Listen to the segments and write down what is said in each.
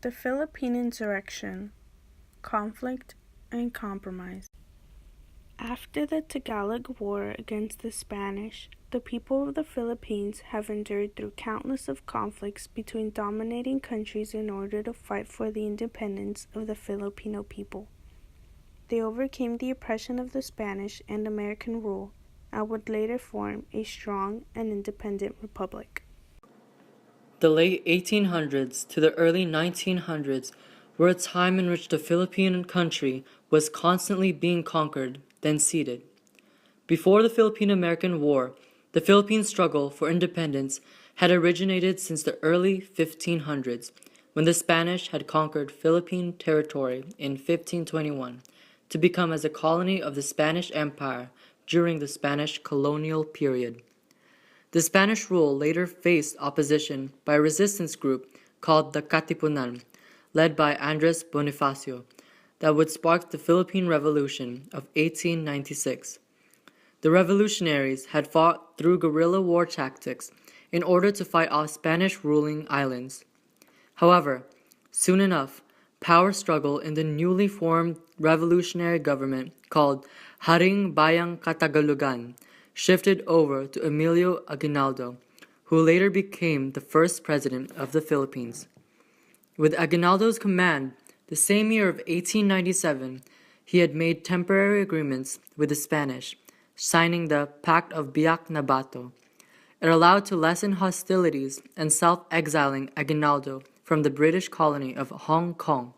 The Philippine Insurrection, Conflict and Compromise. After the Tagalog War against the Spanish, the people of the Philippines have endured through countless of conflicts between dominating countries in order to fight for the independence of the Filipino people. They overcame the oppression of the Spanish and American rule and would later form a strong and independent republic. The late 1800s to the early 1900s were a time in which the Philippine country was constantly being conquered, then ceded. Before the Philippine-American War, the Philippine struggle for independence had originated since the early 1500s, when the Spanish had conquered Philippine territory in 1521 to become as a colony of the Spanish Empire during the Spanish colonial period. The Spanish rule later faced opposition by a resistance group called the Katipunan, led by Andres Bonifacio, that would spark the Philippine Revolution of 1896. The revolutionaries had fought through guerrilla war tactics in order to fight off Spanish ruling islands. However, soon enough, power struggle in the newly formed revolutionary government called Haring Bayang Katagalugan shifted over to Emilio Aguinaldo, who later became the first president of the Philippines. With Aguinaldo's command, the same year of 1897, he had made temporary agreements with the Spanish, signing the Pact of Biak na Bato. It allowed to lessen hostilities and self-exiling Aguinaldo from the British colony of Hong Kong.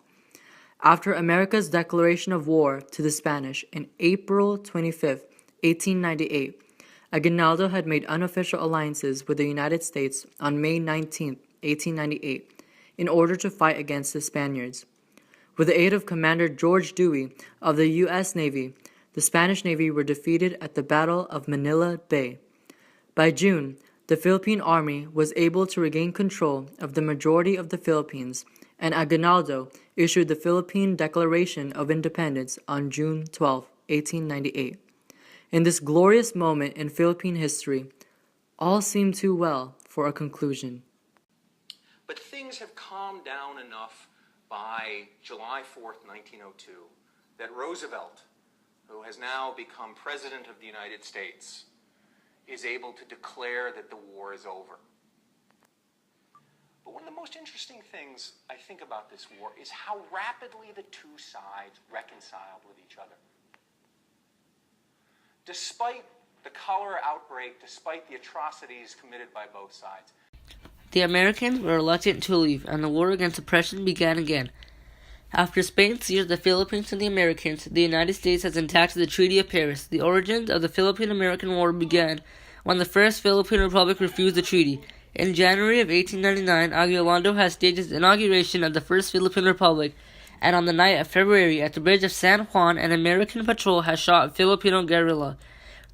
After America's declaration of war to the Spanish in April 25, 1898, Aguinaldo had made unofficial alliances with the United States on May 19, 1898, in order to fight against the Spaniards. With the aid of Commander George Dewey of the U.S. Navy, the Spanish Navy were defeated at the Battle of Manila Bay. By June, the Philippine Army was able to regain control of the majority of the Philippines, and Aguinaldo issued the Philippine Declaration of Independence on June 12, 1898. In this glorious moment in Philippine history, all seemed too well for a conclusion. But things have calmed down enough by July 4th, 1902, that Roosevelt, who has now become President of the United States, is able to declare that the war is over. But one of the most interesting things I think about this war is how rapidly the two sides reconciled with each other. Despite the cholera outbreak, despite the atrocities committed by both sides, the Americans were reluctant to leave, and the war against oppression began again. After Spain seized the Philippines from the Americans, the United States has enacted the Treaty of Paris. The origins of the Philippine-American War began when the First Philippine Republic refused the treaty. In January of 1899, Aguinaldo had staged his inauguration of the First Philippine Republic, and on the night of February, at the bridge of San Juan, an American patrol has shot a Filipino guerrilla.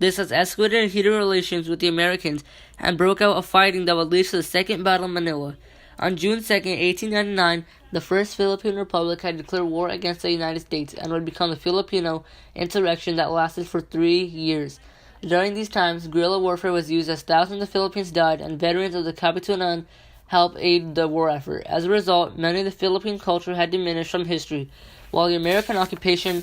This has escalated heated relations with the Americans and broke out a fighting that would lead to the Second Battle of Manila. On June 2, 1899, the First Philippine Republic had declared war against the United States and would become the Filipino Insurrection that lasted for 3 years. During these times, guerrilla warfare was used as thousands of Philippines died and veterans of the Katipunan helped aid the war effort. As a result, many of the Philippine culture had diminished from history, while the American occupation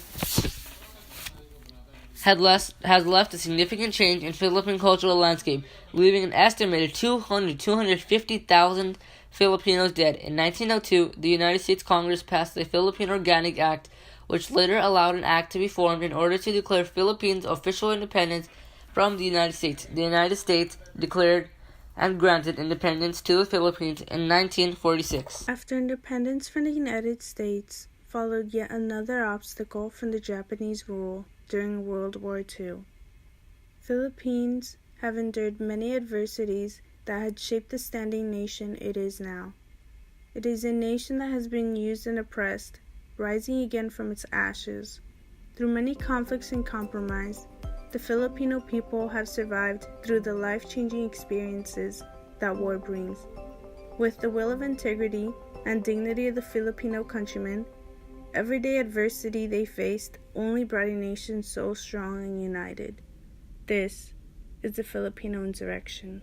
has left a significant change in Philippine cultural landscape, leaving an estimated 250,000 Filipinos dead. In 1902, the United States Congress passed the Philippine Organic Act, which later allowed an act to be formed in order to declare Philippines' official independence from the United States. The United States declared and granted independence to the Philippines in 1946. After independence from the United States, followed yet another obstacle from the Japanese rule during World War II. Philippines have endured many adversities that had shaped the standing nation it is now. It is a nation that has been used and oppressed, rising again from its ashes. Through many conflicts and compromise, the Filipino people have survived through the life-changing experiences that war brings. With the will of integrity and dignity of the Filipino countrymen, everyday adversity they faced only brought a nation so strong and united. This is the Filipino Insurrection.